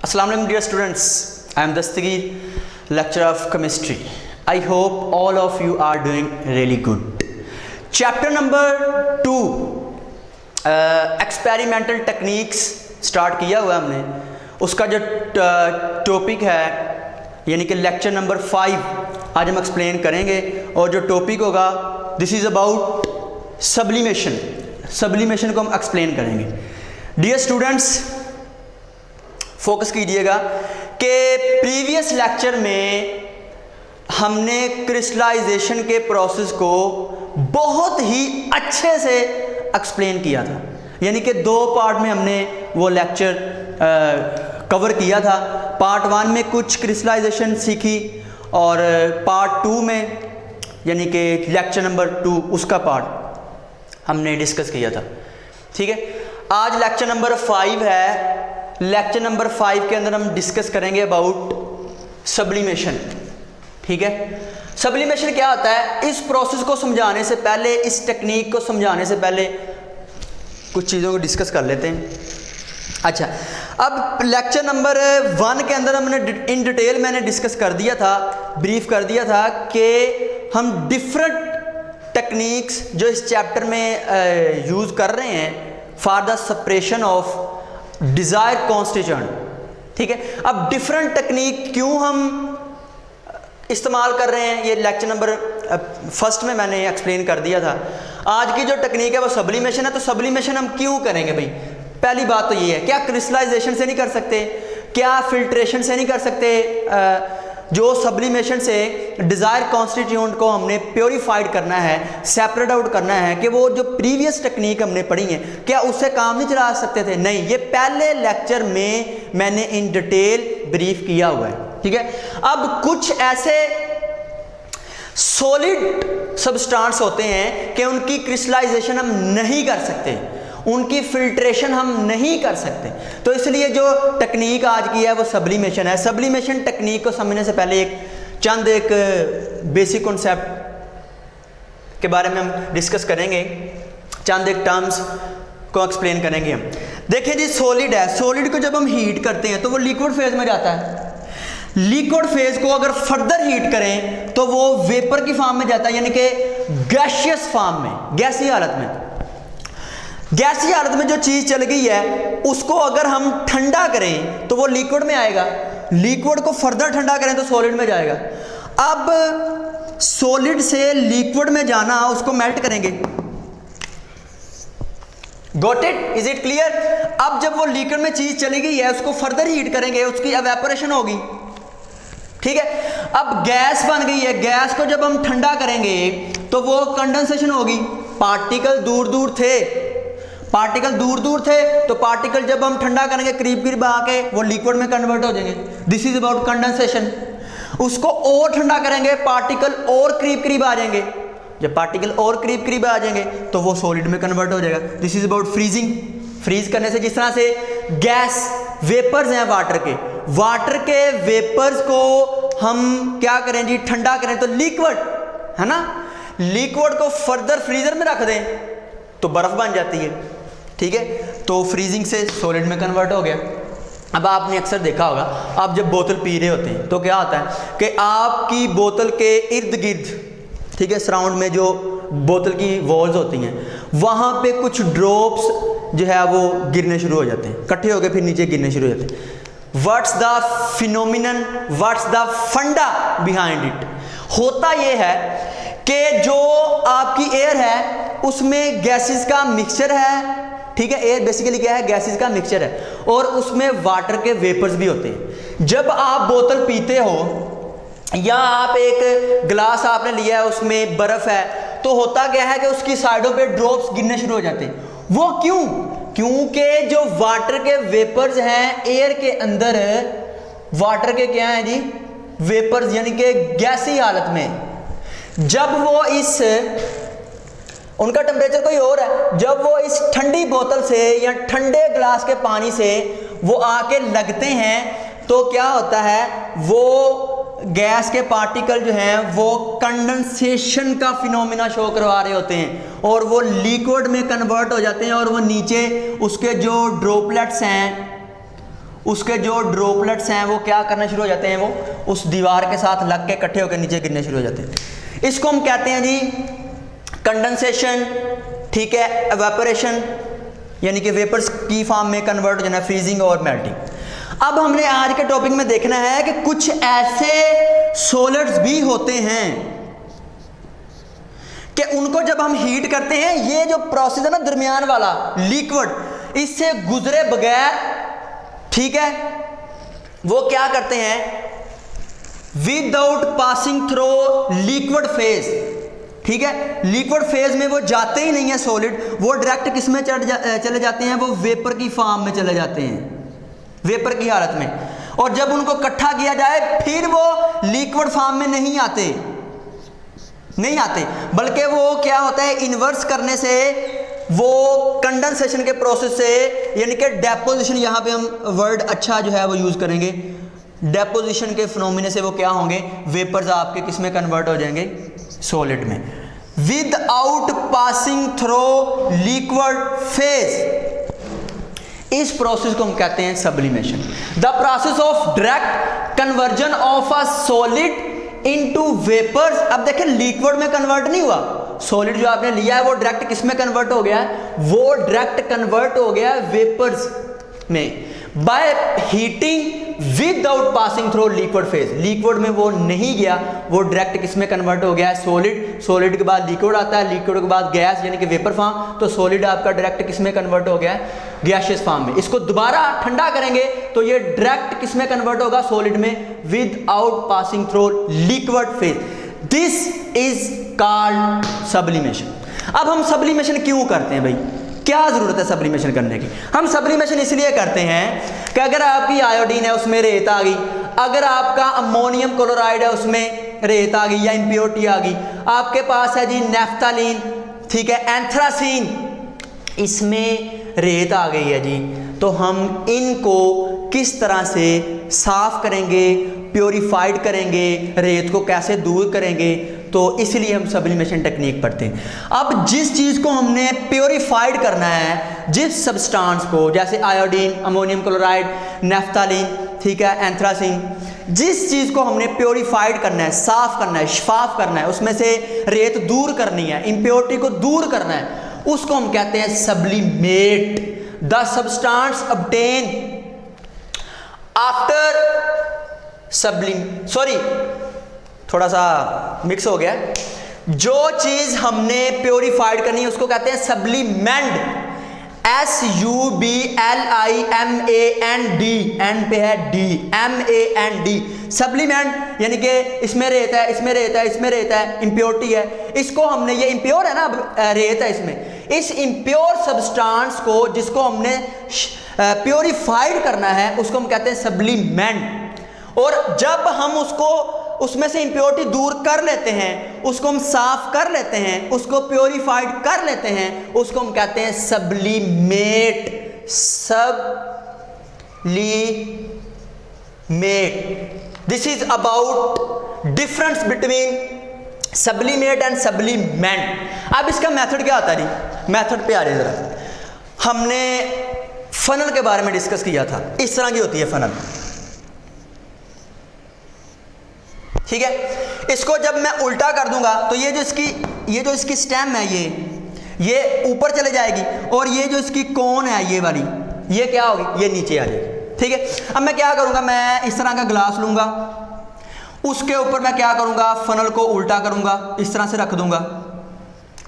Assalamu alaikum dear students, I am Dastagir, lecturer of chemistry. I hope all of you are doing really good. Chapter number 2 experimental techniques start किया हुआ हमने. उसका जो topic है यानी कि lecture number 5 आज हम एक्सप्लेन करेंगे और जो टॉपिक होगा दिस इज़ अबाउट सब्लिमेशन को हम एक्सप्लेन करेंगे. डियर स्टूडेंट्स फोकस कीजिएगा कि प्रीवियस लेक्चर में हमने क्रिस्टलाइजेशन के प्रोसेस को बहुत ही अच्छे से एक्सप्लेन किया था, यानी कि 2 पार्ट में हमने वो लेक्चर कवर किया था. पार्ट 1 में कुछ क्रिस्टलाइजेशन सीखी और पार्ट 2 में यानी कि लेक्चर नंबर 2 उसका पार्ट हमने डिस्कस किया था. ठीक है, आज लेक्चर नंबर 5 है. लेक्चर नंबर 5 के अंदर हम डिस्कस करेंगे अबाउट सब्लिमेशन. ठीक है, सब्लिमेशन क्या होता है, इस प्रोसेस को समझाने से पहले, इस टेक्निक को समझाने से पहले कुछ चीज़ों को डिस्कस कर लेते हैं. अच्छा, अब लेक्चर नंबर 1 के अंदर हमने इन डिटेल मैंने डिस्कस कर दिया था, ब्रीफ कर दिया था कि हम डिफरेंट टेक्निक्स जो इस चैप्टर में यूज़ कर रहे हैं for the suppression of desire constituent. ठीक है, अब डिफरेंट टेक्निक क्यों हम इस्तेमाल कर रहे हैं ये लेक्चर नंबर 1 में मैंने एक्सप्लेन कर दिया था. आज की जो टेक्निक है वो सब्लिमेशन है. तो सब्लिमेशन हम क्यों करेंगे भाई? पहली बात तो ये है, क्या क्रिस्टलाइजेशन से नहीं कर सकते, क्या फिल्ट्रेशन से नहीं कर सकते? जो सब्लिमेशन से डिज़ायर कॉन्स्टिट्यूएंट को हमने प्योरीफाइड करना है, सेपरेट आउट करना है, कि वो जो प्रीवियस टेक्निक हमने पढ़ी है क्या उससे काम नहीं चला सकते थे? नहीं, ये पहले लेक्चर में मैंने इन डिटेल ब्रीफ किया हुआ है. ठीक है, अब कुछ ऐसे सॉलिड सब्सटेंस होते हैं कि उनकी क्रिस्टलाइजेशन हम नहीं कर सकते, उनकी फिल्ट्रेशन हम नहीं कर सकते. तो इसलिए जो टेक्निक आज की है वो सब्लिमेशन है. सब्लिमेशन टेक्निक को समझने से पहले एक बेसिक कॉन्सेप्ट के बारे में हम डिस्कस करेंगे, चंद एक टर्म्स को एक्सप्लेन करेंगे हम. देखिए जी, सॉलिड है, सॉलिड को जब हम हीट करते हैं तो वो लिक्विड फेज में जाता है. लिक्विड फेज को अगर फर्दर हीट करें तो वो वेपर की फॉर्म में जाता है, यानी कि गैसियस फॉर्म में, गैसीय हालत में. गैसीय हालत में जो चीज़ चल गई है उसको अगर हम ठंडा करें तो वो लिक्विड में आएगा, लिक्विड को फर्दर ठंडा करें तो सॉलिड में जाएगा. अब सॉलिड से लिक्विड में जाना, उसको मेल्ट करेंगे. Got it? Is it clear? अब जब वो लिक्विड में चीज़ चली गई है उसको फर्दर हीट करेंगे, उसकी एवेपोरेशन होगी. ठीक है, अब गैस बन गई है, गैस को जब हम ठंडा करेंगे तो वो कंडेंसेशन होगी. पार्टिकल दूर दूर थे, तो पार्टिकल जब हम ठंडा करेंगे करीब आके वो लिक्विड में कन्वर्ट हो जाएंगे. This is about condensation. उसको और ठंडा करेंगे, पार्टिकल और करीब आ जाएंगे. जब पार्टिकल और करीब आ जाएंगे तो वो सॉलिड में कन्वर्ट हो जाएगा. This is about freezing. Freeze करने से, जिस तरह से गैस वेपर्स हैं वाटर के वेपर्स को हम क्या करें जी, ठंडा करें तो लिक्विड है ना, लिक्विड को फर्दर फ्रीजर में रख दें तो बर्फ बन जाती है. ठीक है, तो फ्रीजिंग से सॉलिड में कन्वर्ट हो गया. अब आपने अक्सर देखा होगा, आप जब बोतल पी रहे होते हैं तो क्या होता है कि आपकी बोतल के इर्द गिर्द, ठीक है, सराउंड में जो बोतल की वॉल्स होती हैं वहाँ पे कुछ ड्रॉप्स जो है वो गिरने शुरू हो जाते हैं, इकट्ठे होकर फिर नीचे गिरने शुरू हो जाते हैं. What's the phenomenon, what's the फंडा बिहाइंड इट? होता ये है कि जो आपकी एयर है उसमें गैसेस का मिक्सचर है. ठीक है, एयर बेसिकली क्या है, गैसेस का मिक्सचर है, और उसमें वाटर के वेपर्स भी होते हैं. जब आप बोतल पीते हो या आप एक गिलास आपने लिया है उसमें बर्फ है, तो होता क्या है कि उसकी साइडों पे ड्रॉप्स गिरने शुरू हो जाते हैं. वो क्यों? क्योंकि जो वाटर के वेपर्स हैं एयर के अंदर, वाटर के क्या हैं जी, वेपर्स, यानी कि गैसीय हालत में, जब वो इस, उनका टेम्परेचर कोई और है, जब वो इस ठंडी बोतल से या ठंडे गिलास के पानी से वो आके लगते हैं तो क्या होता है, वो गैस के पार्टिकल जो हैं वो कंडेंसेशन का फिनोमिना शो करवा रहे होते हैं और वो लिक्विड में कन्वर्ट हो जाते हैं और वो नीचे उसके जो ड्रॉपलेट्स हैं उसके जो ड्रॉपलेट्स हैं वो क्या करना शुरू हो जाते हैं, वो उस दीवार के साथ लग के इकट्ठे होकर नीचे गिरने शुरू हो जाते हैं। इसको हम कहते हैं जी कंडेंसेशन, ठीक है, एवेपोरेशन, यानी कि वेपर्स की फॉर्म में कन्वर्ट हो जाना, फ्रीजिंग और मेल्टिंग। अब हमने आज के टॉपिक में देखना है कि कुछ ऐसे सॉलिड्स भी होते हैं कि उनको जब हम हीट करते हैं, ये जो प्रोसेस है ना दरमियान वाला लिक्विड, इससे गुजरे बगैर, ठीक है, वो क्या करते हैं, without passing through liquid phase, ठीक है, लिक्विड फेज में वो जाते ही नहीं है सॉलिड, वो डायरेक्ट किस में चले जाते हैं, वो वेपर की फॉर्म में चले जाते हैं, वेपर की हालत में। और जब उनको इकट्ठा किया जाए फिर वो लिक्विड फॉर्म में नहीं आते, बल्कि वो क्या होता है, इन्वर्स करने से, वो कंडेंसेशन के प्रोसेस से, यानी कि डेपोजिशन, यहां पे हम वर्ड अच्छा जो है वो यूज करेंगे, डेपोजिशन के फिनोमिना से वो क्या होंगे, वेपर्स आपके किस में कन्वर्ट हो जाएंगे, सॉलिड में, without passing through liquid phase. इस प्रोसेस को हम कहते हैं sublimation. The process of direct conversion of a solid into vapours. अब देखें लिक्विड में कन्वर्ट नहीं हुआ, सॉलिड जो आपने लिया है वो डायरेक्ट किस में कन्वर्ट हो गया है, वो डायरेक्ट कन्वर्ट हो गया वेपर्स में by heating without passing through liquid phase. Liquid में वो नहीं गया, वो डायरेक्ट किस में कन्वर्ट हो गया है, सॉलिड। सॉलिड के बाद लिक्विड आता है, लिक्विड के बाद गैस यानी कि वेपर फॉर्म, तो सॉलिड आपका डायरेक्ट किस में कन्वर्ट हो गया है, गैसियस फॉर्म में। इसको दोबारा ठंडा करेंगे तो ये डायरेक्ट किस में कन्वर्ट होगा, सॉलिड में, without passing through liquid phase. This is called sublimation. अब हम सब्लिमेशन क्यों करते हैं भाई, क्या जरूरत है सब्लिमेशन करने की? हम सब्लिमेशन इसलिए करते हैं कि अगर आपकी आयोडीन है उसमें रेत आ गई, अगर आपका अमोनियम क्लोराइड है उसमें रेत आ गई या इम्प्योरिटी आ गई, आपके पास है जी नेफ्थलीन, ठीक है, एंथ्रासीन, इसमें रेत आ गई है जी, तो हम इनको किस तरह से साफ करेंगे, प्योरीफाइड करेंगे, रेत को कैसे दूर करेंगे, तो इसलिए हम सब्लिमेशन टेक्निक पढ़ते हैं। अब जिस चीज़ को हमने प्योरीफाइड करना है, जिस सब्सटेंस को, जैसे आयोडीन, अमोनियम क्लोराइड, नेफ्थलीन, ठीक है, एंथ्रासीन, जिस चीज़ को हमने प्योरीफाइड करना है, साफ करना है, शफाफ करना है, उसमें से रेत दूर करनी है, इम्प्योरिटी को दूर करना है, उसको हम कहते हैं sublimate. The substance obtain after थोड़ा सा मिक्स हो गया, जो चीज हमने प्योरीफाइड करनी है उसको कहते हैं सब्लिमेंट। SUBLIMAND, एन पे है D, MAND, सब्लिमेंट, यानी कि इसमें रेत है, इसमें रेत है, इसमें रेत है, इम्प्योरिटी है, इसको हमने, ये इम्प्योर है ना, रेत है इसमें, इस इम्प्योर सब्सटेंस को जिसको हमने प्योरीफाइड करना है उसको हम कहते हैं सब्लिमेंट। और जब हम उसको, उसमें से इम्प्योरिटी दूर कर लेते हैं, उसको हम साफ कर लेते हैं, उसको प्योरीफाइड कर लेते हैं, उसको हम कहते हैं sublimate. Sublimate, this is about difference between sublimate and sublimant. अब इसका मेथड क्या होता है जी, मेथड पे आ रही है जरा। हमने फनल के बारे में डिस्कस किया था, इस तरह की होती है फनल, ठीक है। इसको जब मैं उल्टा कर दूंगा तो ये जो इसकी स्टेम है ये ऊपर चले जाएगी, और ये जो इसकी कोन है ये वाली, ये क्या होगी, ये नीचे आ जाएगी, ठीक है। अब मैं क्या करूंगा, मैं इस तरह का ग्लास लूंगा, उसके ऊपर मैं क्या करूंगा, फनल को उल्टा करूंगा, इस तरह से रख दूंगा,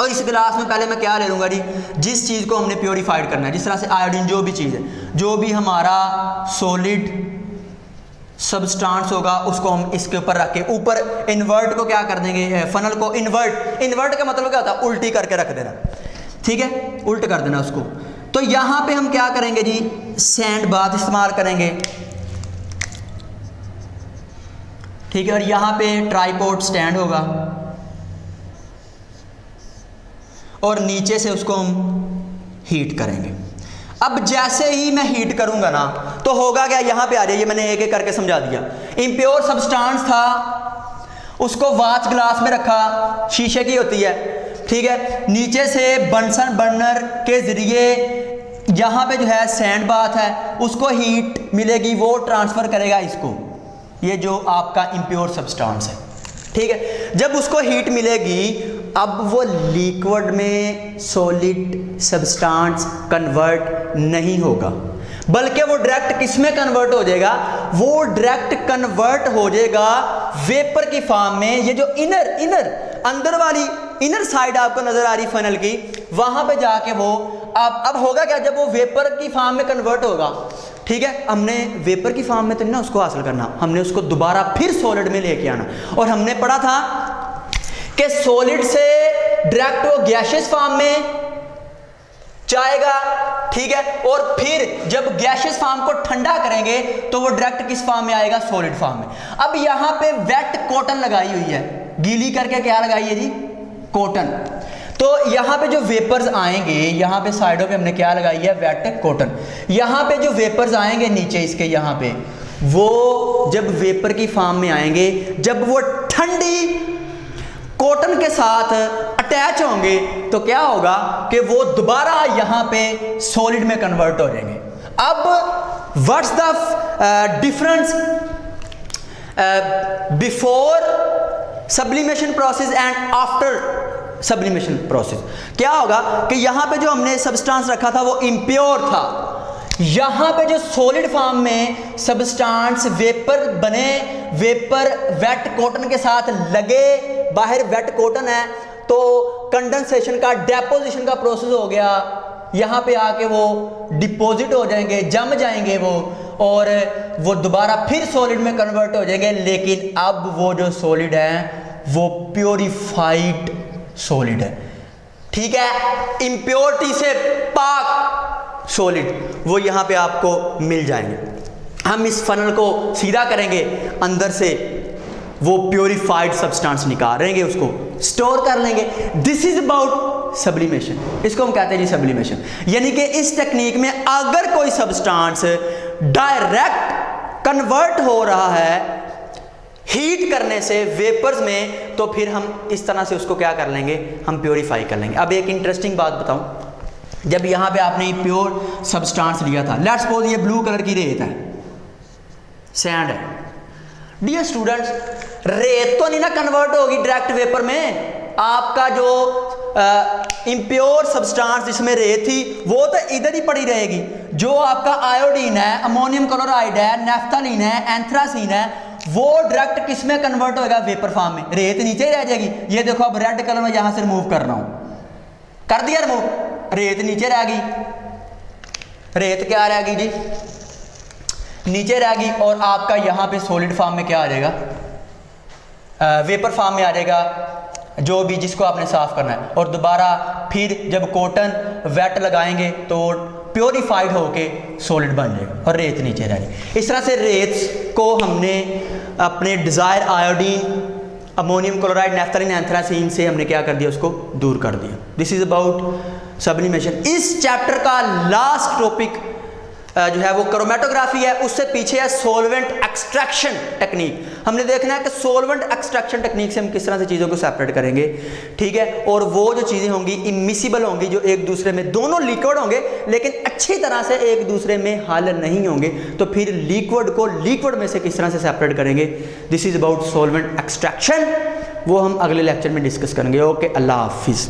और इस गिलास में पहले मैं क्या ले लूंगा जी, जिस चीज़ को हमने प्योरीफाइड करना है, जिस तरह से आयोडीन, जो भी चीज़ है, जो भी हमारा सॉलिड सब्सटेंस होगा, उसको हम इसके ऊपर रख के, ऊपर इन्वर्ट को क्या कर देंगे, फनल को इन्वर्ट का मतलब क्या होता है, उल्टी करके रख देना, ठीक है, उल्ट कर देना उसको। तो यहां पे हम क्या करेंगे जी, सैंड बाथ इस्तेमाल करेंगे, ठीक है, और यहां पे ट्राइपॉड स्टैंड होगा, और नीचे से उसको हम हीट करेंगे। अब जैसे ही मैं हीट करूंगा ना, तो होगा क्या, यहां पे आ जाइए, मैंने एक एक करके समझा दिया। इम्प्योर सब्सटेंस था, उसको वाच ग्लास में रखा, शीशे की होती है, ठीक है, नीचे से बंसन बर्नर के जरिए यहाँ पे जो है सैंड बाथ है, उसको हीट मिलेगी, वो ट्रांसफ़र करेगा इसको, ये जो आपका इम्प्योर सब्सटेंस है, ठीक है। जब उसको हीट मिलेगी, अब वो लिक्विड में सॉलिड सब्सटेंस कन्वर्ट नहीं होगा, बल्कि वो डायरेक्ट किस में कन्वर्ट हो जाएगा, वो डायरेक्ट कन्वर्ट हो जाएगा वेपर की फॉर्म में। ये जो इनर अंदर वाली इनर साइड आपको नजर आ रही फनल की, वहां पे जाके वो अब होगा क्या, जब वो वेपर की फॉर्म में कन्वर्ट होगा, ठीक है। हमने वेपर की फॉर्म में तो नहीं ना उसको हासिल करना, हमने उसको दोबारा फिर सॉलिड में लेके आना। और हमने पढ़ा था कि सॉलिड से डायरेक्ट वो गैसियस फॉर्म में जाएगा, ठीक है। और फिर जब गैसियस फॉर्म को ठंडा करेंगे तो वो डायरेक्ट किस फॉर्म में आएगा, सॉलिड फॉर्म में। अब यहां पे वेट कॉटन लगाई हुई है, गीली करके क्या लगाई है जी, कॉटन। तो यहां पे जो वेपर्स आएंगे, यहां पे साइडों पे हमने क्या लगाई है, वेट कॉटन। यहां पे जो वेपर्स आएंगे नीचे इसके यहां पे, वो जब वेपर की फॉर्म में आएंगे, जब वो ठंडी कॉटन के साथ अटैच होंगे तो क्या होगा कि वो दोबारा यहां पे सॉलिड में कन्वर्ट हो जाएंगे। अब what's the difference before sublimation process and after sublimation process? क्या होगा कि यहां पे जो हमने सब्सटेंस रखा था वो इम्प्योर था, यहां पे जो सॉलिड फॉर्म में सब्सटेंस वेपर बने, वेपर वेट कॉटन के साथ लगे, बाहर वेट कॉटन है, तो कंडेंसेशन का, डेपोजिशन का प्रोसेस हो गया, यहां पे आके वो डिपॉजिट हो जाएंगे, जम जाएंगे वो, और वो दोबारा फिर सॉलिड में कन्वर्ट हो जाएंगे। लेकिन अब वो जो सॉलिड है वो प्योरीफाइड सॉलिड है, ठीक है, इम्प्योरिटी से पाक सॉलिड, वो यहां पे आपको मिल जाएंगे। हम इस फनल को सीधा करेंगे, अंदर से वो प्योरीफाइड सब्सटेंस निकालेंगे, उसको स्टोर कर लेंगे। दिस इज अबाउट सब्लिमेशन, इसको हम कहते हैं जी सब्लिमेशन। यानी कि इस टेक्निक में अगर कोई सब्सटेंस डायरेक्ट कन्वर्ट हो रहा है हीट करने से वेपर्स में, तो फिर हम इस तरह से उसको क्या कर लेंगे, हम प्योरीफाई कर लेंगे। अब एक इंटरेस्टिंग बात बताऊं, जब यहां पे आपने प्योर सब्सटेंस लिया था, लेट्स सपोज ये ब्लू कलर की रेत है, सैंड है। डियर स्टूडेंट्स, रेत तो नहीं ना कन्वर्ट होगी डायरेक्ट वेपर में, आपका जो इम्प्योर सब्सटेंस जिसमें रेत थी वो तो इधर ही पड़ी रहेगी। जो आपका आयोडीन है, अमोनियम क्लोराइड है, नेफ्थलीन है, एंथ्रासीन है, वो डायरेक्ट किस में कन्वर्ट होगा, वेपर फॉर्म में, रेत नीचे ही रह जाएगी। ये देखो अब रेड कलर में यहां से रिमूव कर रहा हूं, कर दिया रिमूव, रेत नीचे रह गई, रेत क्या रह गई जी, नीचे रह गई। और आपका यहां पे सॉलिड फॉर्म में क्या आ जाएगा, वेपर फॉर्म में आ जाएगा, जो भी जिसको आपने साफ करना है। और दोबारा फिर जब कॉटन वेट लगाएंगे तो प्योरीफाइड होके सॉलिड बन जाएगा और रेत नीचे रह जाएगी। इस तरह से रेत को हमने अपने desire iodine, ammonium chloride, naphthalene, anthracene से हमने क्या कर दिया, उसको दूर कर दिया। This is about sublimation. इस चैप्टर का लास्ट टॉपिक जो है वो क्रोमेटोग्राफी है, उससे पीछे है सॉल्वेंट एक्सट्रैक्शन टेक्निक। हमने देखना है कि सॉल्वेंट एक्सट्रैक्शन टेक्निक से हम किस तरह से चीज़ों को सेपरेट करेंगे, ठीक है। और वो जो चीज़ें होंगी इमिसिबल होंगी, जो एक दूसरे में, दोनों लिक्विड होंगे लेकिन अच्छी तरह से एक दूसरे में हल नहीं होंगे, तो फिर लिक्विड को लिक्विड में से किस तरह से सेपरेट करेंगे। This is about solvent extraction, वो हम अगले लेक्चर में डिस्कस करेंगे। ओके, अल्लाह हाफिज़।